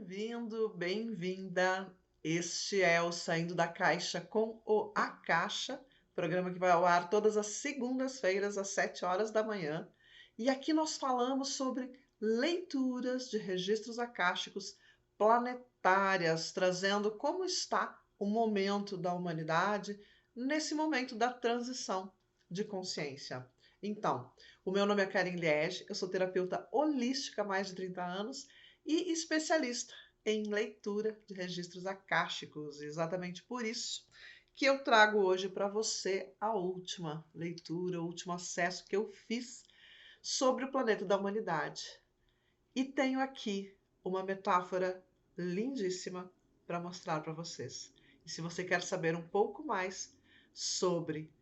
Bem-vindo, bem-vinda. Este é o Saindo da Caixa com o A Caixa, programa que vai ao ar todas as segundas-feiras às 7 horas da manhã. E aqui nós falamos sobre leituras de registros acásticos planetárias, trazendo como está o momento da humanidade nesse momento da transição de consciência. Então, o meu nome é Karen Liege, eu sou terapeuta holística há mais de 30 anos e especialista em leitura de registros acásticos. Exatamente por isso que eu trago hoje para você a última leitura, o último acesso que eu fiz sobre o planeta da humanidade. E tenho aqui uma metáfora lindíssima para mostrar para vocês. E se você quer saber um pouco mais sobre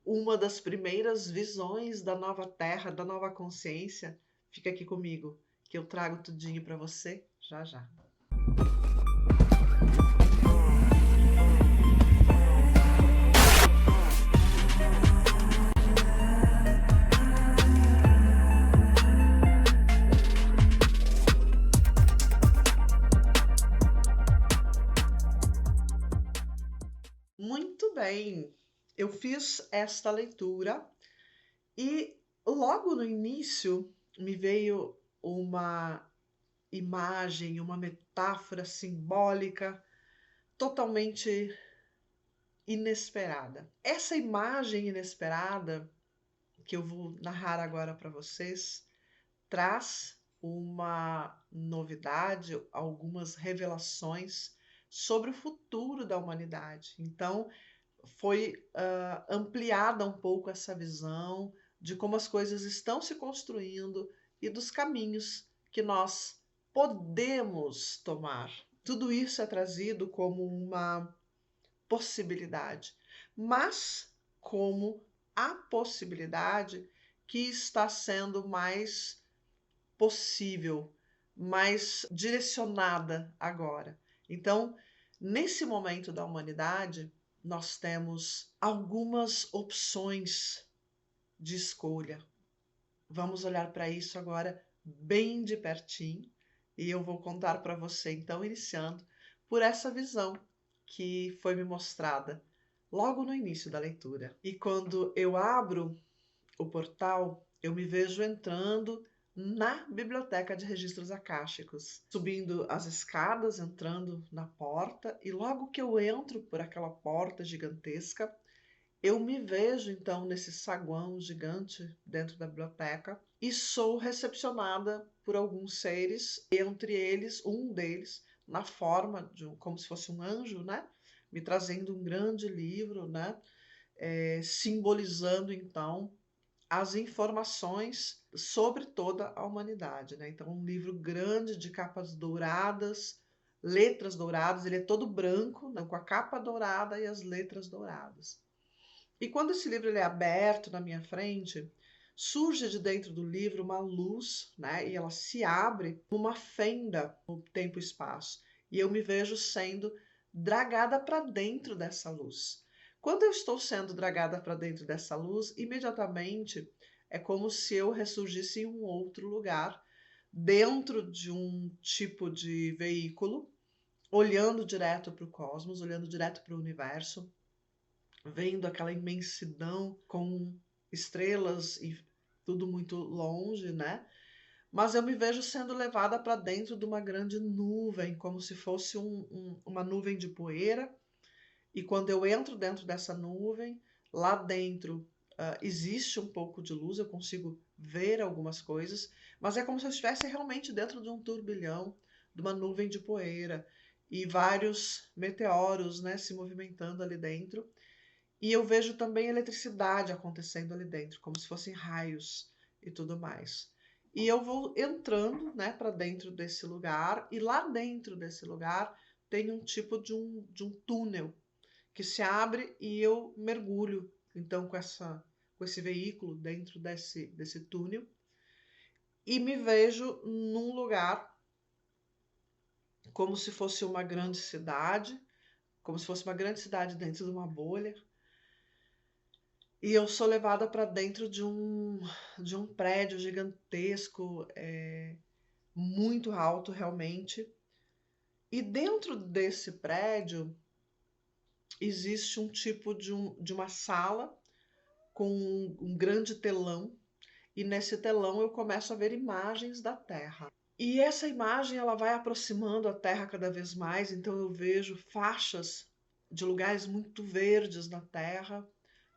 uma das primeiras visões da nova Terra, da nova consciência, fica aqui comigo, que eu trago tudinho para você já já. Muito bem, eu fiz esta leitura e logo no início me veio uma imagem, uma metáfora simbólica totalmente inesperada. Essa imagem inesperada que eu vou narrar agora para vocês traz uma novidade, algumas revelações sobre o futuro da humanidade. Então, foi ampliada um pouco essa visão de como as coisas estão se construindo e dos caminhos que nós podemos tomar. Tudo isso é trazido como uma possibilidade, mas como a possibilidade que está sendo mais possível, mais direcionada agora. Então, nesse momento da humanidade, nós temos algumas opções de escolha. Vamos olhar para isso agora bem de pertinho e eu vou contar para você, então, iniciando por essa visão que foi me mostrada logo no início da leitura. E quando eu abro o portal, eu me vejo entrando na biblioteca de registros acásticos, subindo as escadas, entrando na porta, e logo que eu entro por aquela porta gigantesca, eu me vejo então nesse saguão gigante dentro da biblioteca e sou recepcionada por alguns seres, entre eles, um deles, na forma de como se fosse um anjo, né? Me trazendo um grande livro, né? Simbolizando então as informações sobre toda a humanidade, né? Então, um livro grande de capas douradas, letras douradas, ele é todo branco, né? Com a capa dourada e as letras douradas. E quando esse livro ele é aberto na minha frente, surge de dentro do livro uma luz, né? E ela se abre uma fenda no tempo e espaço. E eu me vejo sendo dragada para dentro dessa luz. Quando eu estou sendo dragada para dentro dessa luz, imediatamente é como se eu ressurgisse em um outro lugar, dentro de um tipo de veículo, olhando direto para o cosmos, olhando direto para o universo, vendo aquela imensidão com estrelas e tudo muito longe, né? Mas eu me vejo sendo levada para dentro de uma grande nuvem, como se fosse uma nuvem de poeira. E quando eu entro dentro dessa nuvem, lá dentro existe um pouco de luz, eu consigo ver algumas coisas, mas é como se eu estivesse realmente dentro de um turbilhão, de uma nuvem de poeira e vários meteoros, né, se movimentando ali dentro. E eu vejo também eletricidade acontecendo ali dentro, como se fossem raios e tudo mais. E eu vou entrando, né, para dentro desse lugar, e lá dentro desse lugar tem um tipo de um túnel que se abre e eu mergulho, então, com esse veículo dentro desse túnel e me vejo num lugar como se fosse uma grande cidade, como se fosse uma grande cidade dentro de uma bolha. E eu sou levada para dentro de um prédio gigantesco, muito alto realmente, E dentro desse prédio existe um tipo de uma sala com um grande telão, e nesse telão eu começo a ver imagens da Terra. E essa imagem ela vai aproximando a Terra cada vez mais, então eu vejo faixas de lugares muito verdes na Terra,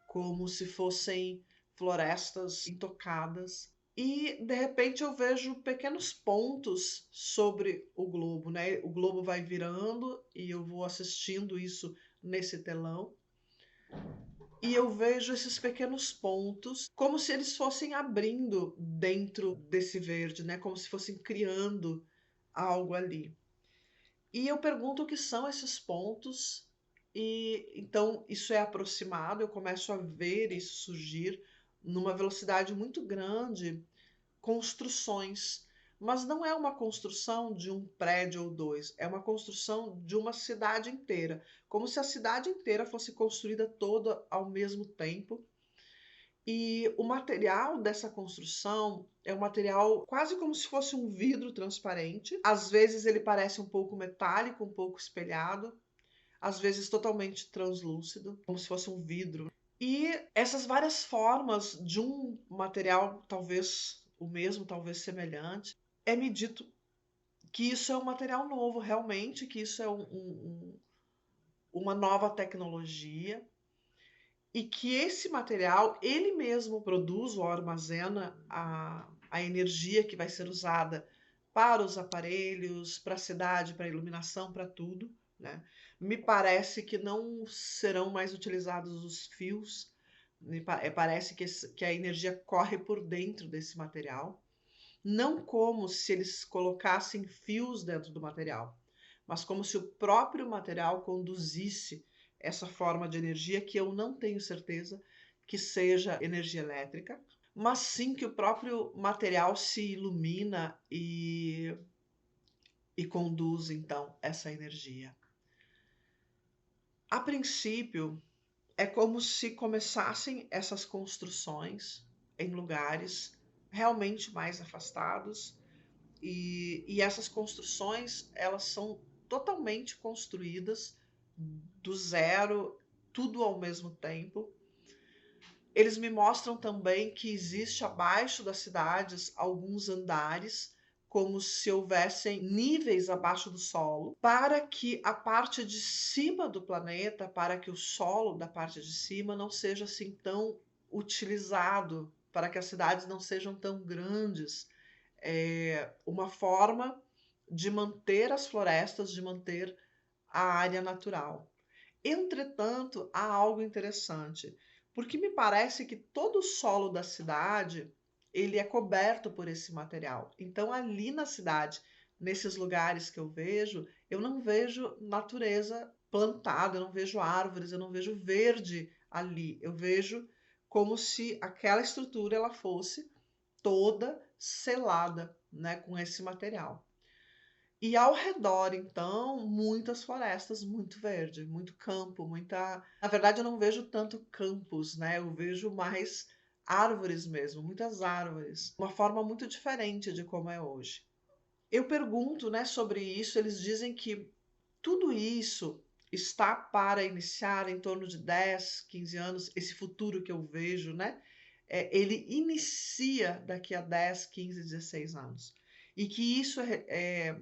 como se fossem florestas intocadas. E de repente eu vejo pequenos pontos sobre o globo, né? O globo vai virando e eu vou assistindo isso nesse telão. E eu vejo esses pequenos pontos como se eles fossem abrindo dentro desse verde, né? Como se fossem criando algo ali. E eu pergunto o que são esses pontos, e então isso é aproximado, eu começo a ver isso surgir numa velocidade muito grande, construções. Mas não é uma construção de um prédio ou dois, é uma construção de uma cidade inteira, como se a cidade inteira fosse construída toda ao mesmo tempo. E o material dessa construção é um material quase como se fosse um vidro transparente. Às vezes ele parece um pouco metálico, um pouco espelhado, às vezes totalmente translúcido, como se fosse um vidro. E essas várias formas de um material, talvez o mesmo, talvez semelhante, é-me dito que isso é um material novo, realmente, que isso é uma nova tecnologia, e que esse material, ele mesmo produz ou armazena a energia que vai ser usada para os aparelhos, para a cidade, para a iluminação, para tudo, né? Me parece que não serão mais utilizados os fios, parece que a energia corre por dentro desse material, não como se eles colocassem fios dentro do material, mas como se o próprio material conduzisse essa forma de energia, que eu não tenho certeza que seja energia elétrica, mas sim que o próprio material se ilumina e conduz então essa energia. A princípio, é como se começassem essas construções em lugares realmente mais afastados, e essas construções elas são totalmente construídas do zero, tudo ao mesmo tempo. Eles me mostram também que existe abaixo das cidades alguns andares, como se houvessem níveis abaixo do solo, para que a parte de cima do planeta, para que o solo da parte de cima não seja assim tão utilizado, para que as cidades não sejam tão grandes. É uma forma de manter as florestas, de manter a área natural. Entretanto, há algo interessante, porque me parece que todo o solo da cidade ele é coberto por esse material. Então, ali na cidade, nesses lugares que eu não vejo natureza plantada, eu não vejo árvores, eu não vejo verde ali. Eu vejo como se aquela estrutura ela fosse toda selada, né, com esse material. E ao redor, então, muitas florestas, muito verde, muito campo, muita. Na verdade, eu não vejo tanto campos, né? Eu vejo mais árvores mesmo, muitas árvores. Uma forma muito diferente de como é hoje. Eu pergunto, né, sobre isso, eles dizem que tudo isso está para iniciar em torno de 10, 15 anos, esse futuro que eu vejo, né? Ele inicia daqui a 10, 15, 16 anos. E que isso é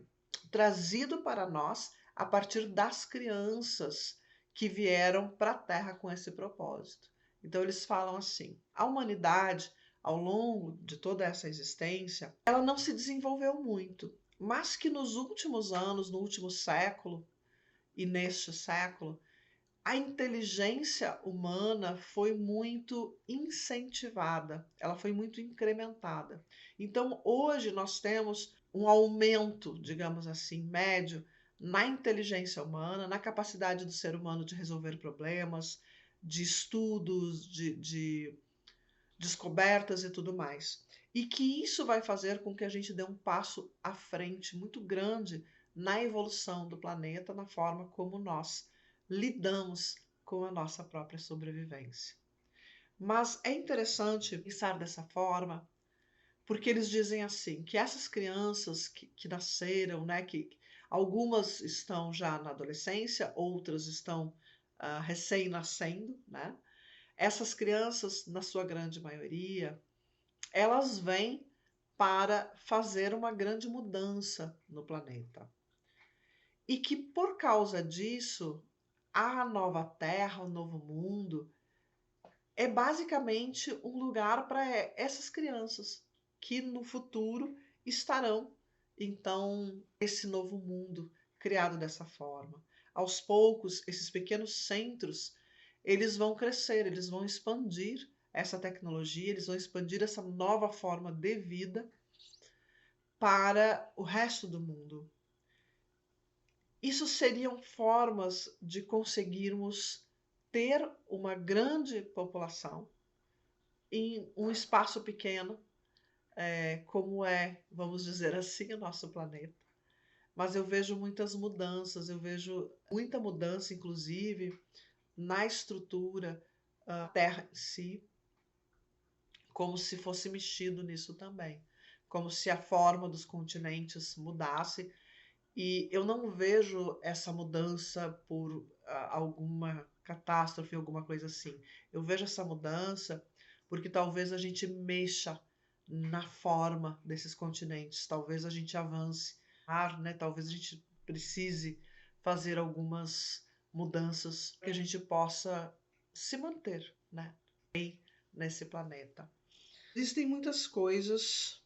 trazido para nós a partir das crianças que vieram para a Terra com esse propósito. Então eles falam assim: a humanidade, ao longo de toda essa existência, ela não se desenvolveu muito, mas que nos últimos anos, no último século e neste século, a inteligência humana foi muito incentivada, ela foi muito incrementada. Então, hoje nós temos um aumento, digamos assim, médio na inteligência humana, na capacidade do ser humano de resolver problemas, de estudos, de descobertas e tudo mais. E que isso vai fazer com que a gente dê um passo à frente muito grande na evolução do planeta, na forma como nós lidamos com a nossa própria sobrevivência. Mas é interessante pensar dessa forma, porque eles dizem assim, que essas crianças que nasceram, né, que Algumas estão já na adolescência, outras estão recém-nascendo, né? Essas crianças, na sua grande maioria, elas vêm para fazer uma grande mudança no planeta. E que por causa disso, a nova Terra, o novo mundo, é basicamente um lugar para essas crianças que no futuro estarão, então, esse novo mundo criado dessa forma. Aos poucos, esses pequenos centros, eles vão crescer, eles vão expandir essa tecnologia, eles vão expandir essa nova forma de vida para o resto do mundo. Isso seriam formas de conseguirmos ter uma grande população em um espaço pequeno, como vamos dizer assim, o nosso planeta. Mas eu vejo muitas mudanças, eu vejo muita mudança, inclusive, na estrutura da Terra em si, como se fosse mexido nisso também, como se a forma dos continentes mudasse. E eu não vejo essa mudança por alguma catástrofe, alguma coisa assim. Eu vejo essa mudança porque talvez a gente mexa na forma desses continentes, talvez a gente avance, né? Talvez a gente precise fazer algumas mudanças que a gente possa se manter, né? Nesse planeta. Existem muitas coisas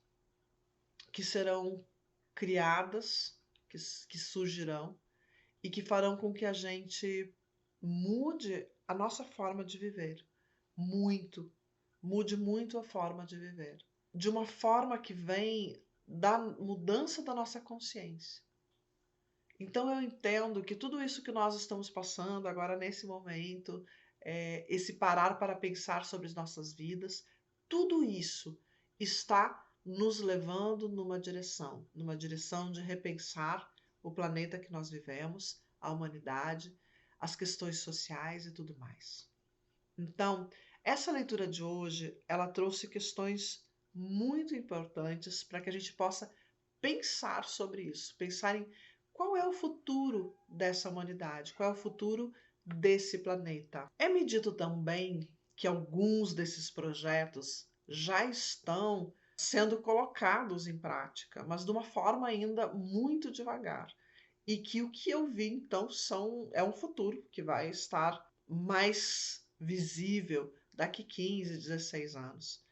que serão criadas, que surgirão e que farão com que a gente mude a nossa forma de viver. Muito. Mude muito a forma de viver. De uma forma que vem da mudança da nossa consciência. Então eu entendo que tudo isso que nós estamos passando agora nesse momento, esse parar para pensar sobre as nossas vidas, tudo isso está nos levando numa direção de repensar o planeta que nós vivemos, a humanidade, as questões sociais e tudo mais. Então, essa leitura de hoje, ela trouxe questões muito importantes para que a gente possa pensar sobre isso, pensar em qual é o futuro dessa humanidade, qual é o futuro desse planeta. É-me dito também que alguns desses projetos já estão sendo colocados em prática, mas de uma forma ainda muito devagar. E que o que eu vi, então, é um futuro que vai estar mais visível daqui 15, 16 anos.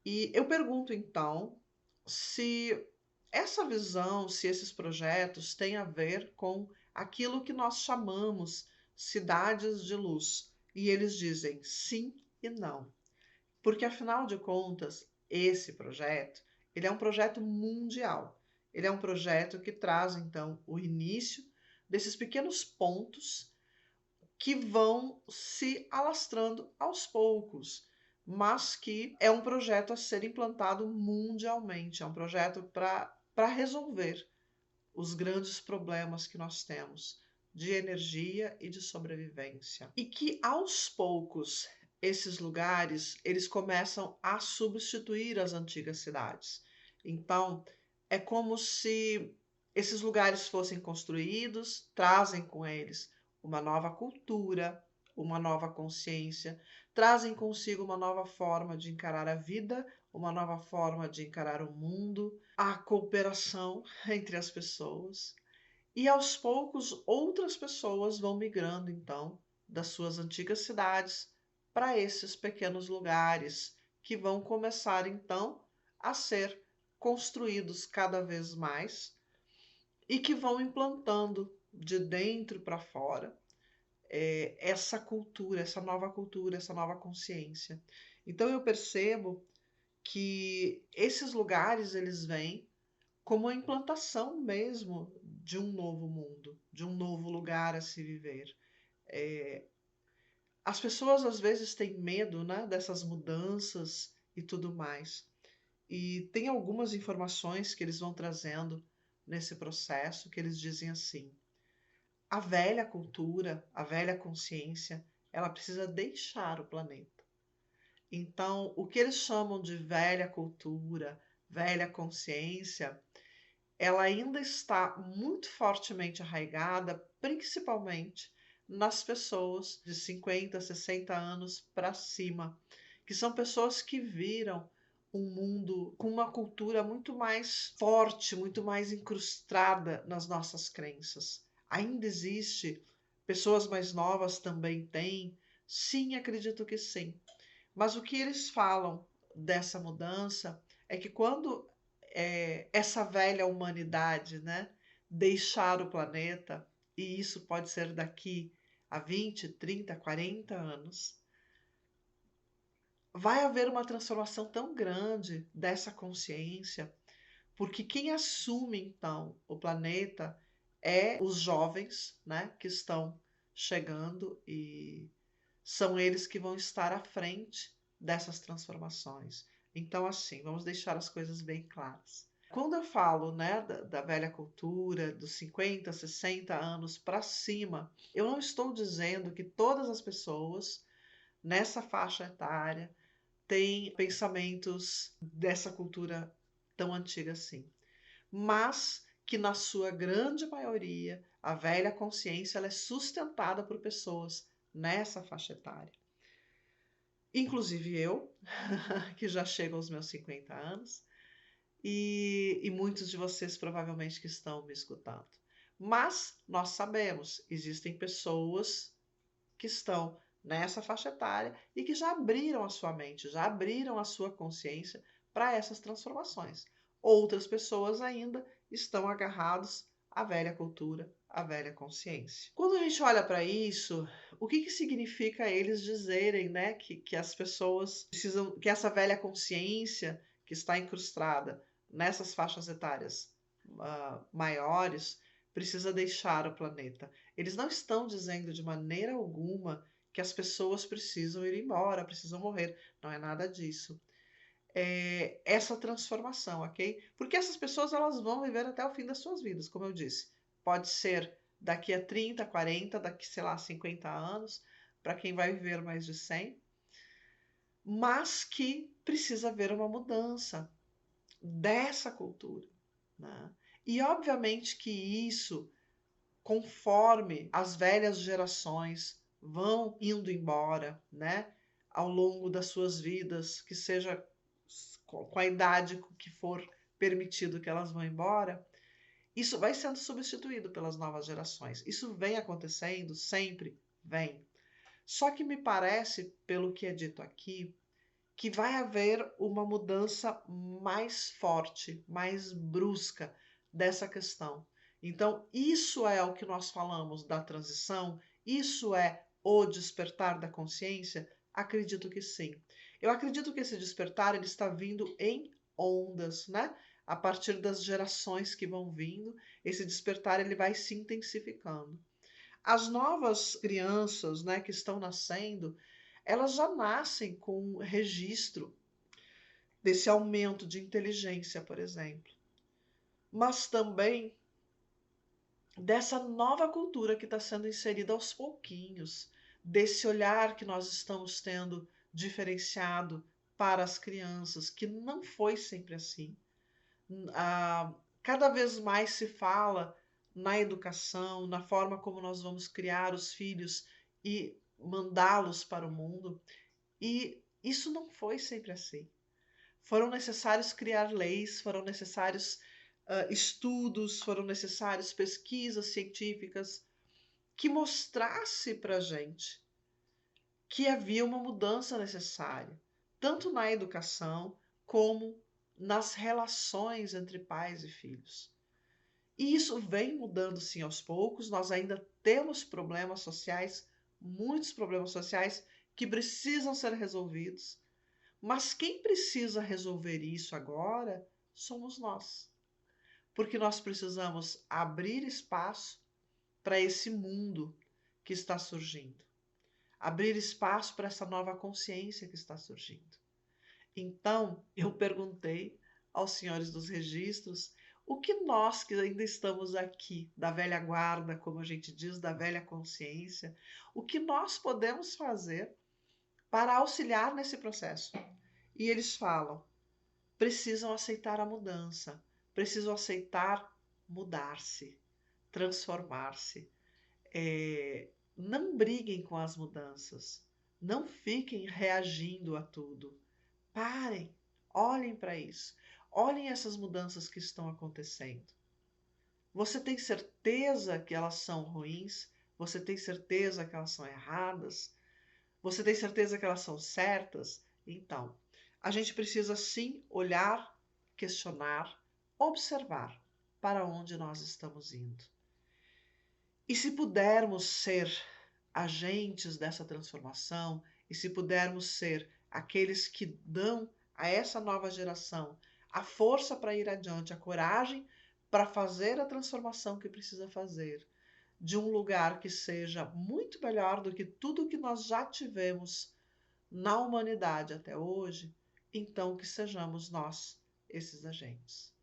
E eu pergunto, então, se essa visão, se esses projetos têm a ver com aquilo que nós chamamos cidades de luz. E eles dizem sim e não. Porque, afinal de contas, esse projeto, ele é um projeto mundial. Ele é um projeto que traz, então, o início desses pequenos pontos que vão se alastrando aos poucos, mas que é um projeto a ser implantado mundialmente, é um projeto para resolver os grandes problemas que nós temos de energia e de sobrevivência. E que aos poucos esses lugares, eles começam a substituir as antigas cidades. Então, é como se esses lugares fossem construídos, trazem com eles uma nova cultura, uma nova consciência, trazem consigo uma nova forma de encarar a vida, uma nova forma de encarar o mundo, a cooperação entre as pessoas. E aos poucos outras pessoas vão migrando então das suas antigas cidades para esses pequenos lugares que vão começar então a ser construídos cada vez mais e que vão implantando de dentro para fora essa cultura, essa nova consciência. Então eu percebo que esses lugares eles vêm como a implantação mesmo de um novo mundo, de um novo lugar a se viver. As pessoas às vezes têm medo, né, dessas mudanças e tudo mais. E tem algumas informações que eles vão trazendo nesse processo que eles dizem assim: a velha cultura, a velha consciência, ela precisa deixar o planeta. Então, o que eles chamam de velha cultura, velha consciência, ela ainda está muito fortemente arraigada, principalmente nas pessoas de 50, 60 anos para cima, que são pessoas que viram um mundo com uma cultura muito mais forte, muito mais incrustada nas nossas crenças. Ainda existe, pessoas mais novas também têm, sim, acredito que sim. Mas o que eles falam dessa mudança é que quando essa velha humanidade, né, deixar o planeta, e isso pode ser daqui a 20, 30, 40 anos, vai haver uma transformação tão grande dessa consciência, porque quem assume então o planeta é os jovens, né, que estão chegando e são eles que vão estar à frente dessas transformações. Então, assim, vamos deixar as coisas bem claras. Quando eu falo, né, da velha cultura, dos 50, 60 anos para cima, eu não estou dizendo que todas as pessoas nessa faixa etária têm pensamentos dessa cultura tão antiga assim, mas que na sua grande maioria a velha consciência ela é sustentada por pessoas nessa faixa etária. Inclusive eu, que já chego aos meus 50 anos, e muitos de vocês provavelmente que estão me escutando. Mas nós sabemos, existem pessoas que estão nessa faixa etária e que já abriram a sua mente, já abriram a sua consciência para essas transformações. Outras pessoas ainda estão agarrados à velha cultura, à velha consciência. Quando a gente olha para isso, o que significa eles dizerem, né, que as pessoas precisam, que essa velha consciência que está incrustada nessas faixas etárias maiores precisa deixar o planeta? Eles não estão dizendo de maneira alguma que as pessoas precisam ir embora, precisam morrer. Não é nada disso. É essa transformação, ok? Porque essas pessoas elas vão viver até o fim das suas vidas, como eu disse. Pode ser daqui a 30, 40, daqui, sei lá, 50 anos, para quem vai viver mais de 100, mas que precisa haver uma mudança dessa cultura, né? E obviamente que isso, conforme as velhas gerações vão indo embora, né, ao longo das suas vidas, que seja com a idade que for permitido que elas vão embora, isso vai sendo substituído pelas novas gerações. Isso vem acontecendo, sempre vem. Só que me parece, pelo que é dito aqui, que vai haver uma mudança mais forte, mais brusca dessa questão. Então, isso é o que nós falamos da transição? Isso é o despertar da consciência? Acredito que sim. Eu acredito que esse despertar ele está vindo em ondas, né? A partir das gerações que vão vindo, esse despertar ele vai se intensificando. As novas crianças, né, que estão nascendo, elas já nascem com registro desse aumento de inteligência, por exemplo, mas também dessa nova cultura que está sendo inserida aos pouquinhos, desse olhar que nós estamos tendo diferenciado para as crianças, que não foi sempre assim. Cada vez mais se fala na educação, na forma como nós vamos criar os filhos e mandá-los para o mundo, e isso não foi sempre assim. Foram necessários criar leis, foram necessários estudos, foram necessárias pesquisas científicas que mostrasse para a gente que havia uma mudança necessária, tanto na educação como nas relações entre pais e filhos. E isso vem mudando sim aos poucos, nós ainda temos problemas sociais, muitos problemas sociais que precisam ser resolvidos, mas quem precisa resolver isso agora somos nós. Porque nós precisamos abrir espaço para esse mundo que está surgindo. Abrir espaço para essa nova consciência que está surgindo. Então, eu perguntei aos senhores dos registros o que nós que ainda estamos aqui, da velha guarda, como a gente diz, da velha consciência, o que nós podemos fazer para auxiliar nesse processo. E eles falam: precisam aceitar a mudança, precisam aceitar mudar-se, transformar-se. Não briguem com as mudanças, não fiquem reagindo a tudo. Parem, olhem para isso, olhem essas mudanças que estão acontecendo. Você tem certeza que elas são ruins? Você tem certeza que elas são erradas? Você tem certeza que elas são certas? Então, a gente precisa sim olhar, questionar, observar para onde nós estamos indo. E se pudermos ser agentes dessa transformação, e se pudermos ser aqueles que dão a essa nova geração a força para ir adiante, a coragem para fazer a transformação que precisa fazer, de um lugar que seja muito melhor do que tudo que nós já tivemos na humanidade até hoje, então que sejamos nós esses agentes.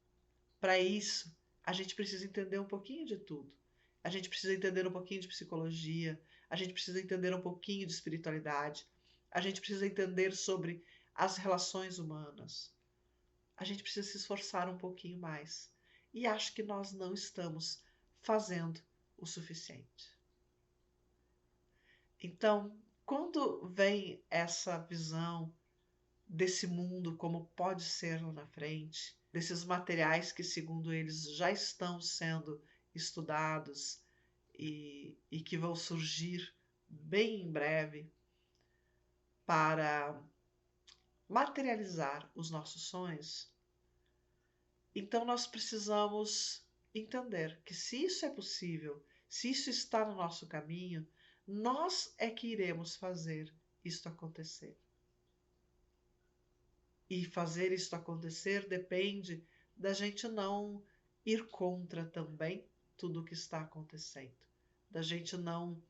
Para isso, a gente precisa entender um pouquinho de tudo. A gente precisa entender um pouquinho de psicologia, a gente precisa entender um pouquinho de espiritualidade, a gente precisa entender sobre as relações humanas. A gente precisa se esforçar um pouquinho mais. E acho que nós não estamos fazendo o suficiente. Então, quando vem essa visão desse mundo como pode ser lá na frente, desses materiais que, segundo eles, já estão sendo estudados e que vão surgir bem em breve para materializar os nossos sonhos, então nós precisamos entender que se isso é possível, se isso está no nosso caminho, nós é que iremos fazer isto acontecer. E fazer isto acontecer depende da gente não ir contra também tudo o que está acontecendo, da gente não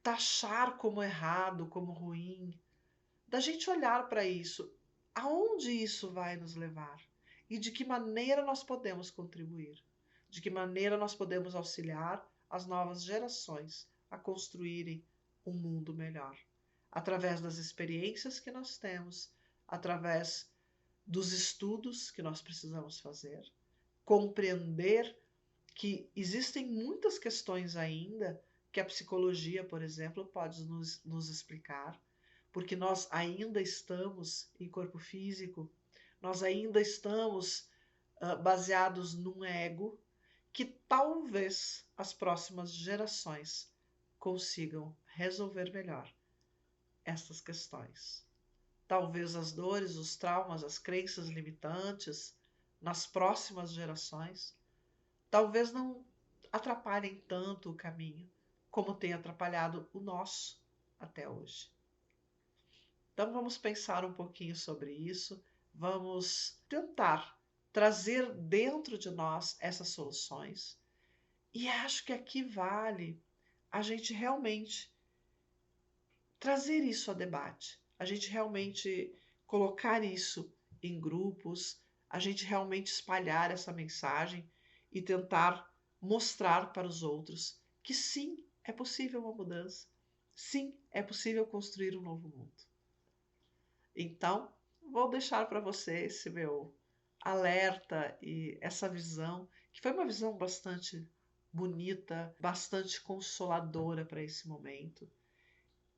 taxar como errado, como ruim, da gente olhar para isso, aonde isso vai nos levar e de que maneira nós podemos contribuir, de que maneira nós podemos auxiliar as novas gerações a construírem um mundo melhor, através das experiências que nós temos, através dos estudos que nós precisamos fazer, compreender que existem muitas questões ainda que a psicologia, por exemplo, pode nos explicar, porque nós ainda estamos em corpo físico, nós ainda estamos baseados num ego que talvez as próximas gerações consigam resolver melhor essas questões. Talvez as dores, os traumas, as crenças limitantes nas próximas gerações, talvez não atrapalhem tanto o caminho como tem atrapalhado o nosso até hoje. Então vamos pensar um pouquinho sobre isso, vamos tentar trazer dentro de nós essas soluções. E acho que aqui vale a gente realmente trazer isso a debate, a gente realmente colocar isso em grupos, a gente realmente espalhar essa mensagem e tentar mostrar para os outros que sim, é possível uma mudança, sim, é possível construir um novo mundo. Então, vou deixar para você esse meu alerta e essa visão, que foi uma visão bastante bonita, bastante consoladora para esse momento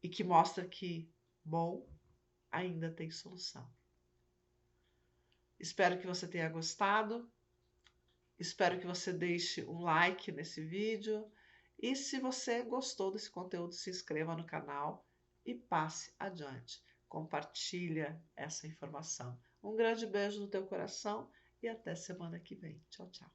e que mostra que, bom, ainda tem solução. Espero que você tenha gostado, espero que você deixe um like nesse vídeo e se você gostou desse conteúdo, se inscreva no canal e passe adiante. Compartilha essa informação. Um grande beijo no teu coração e até semana que vem. Tchau, tchau.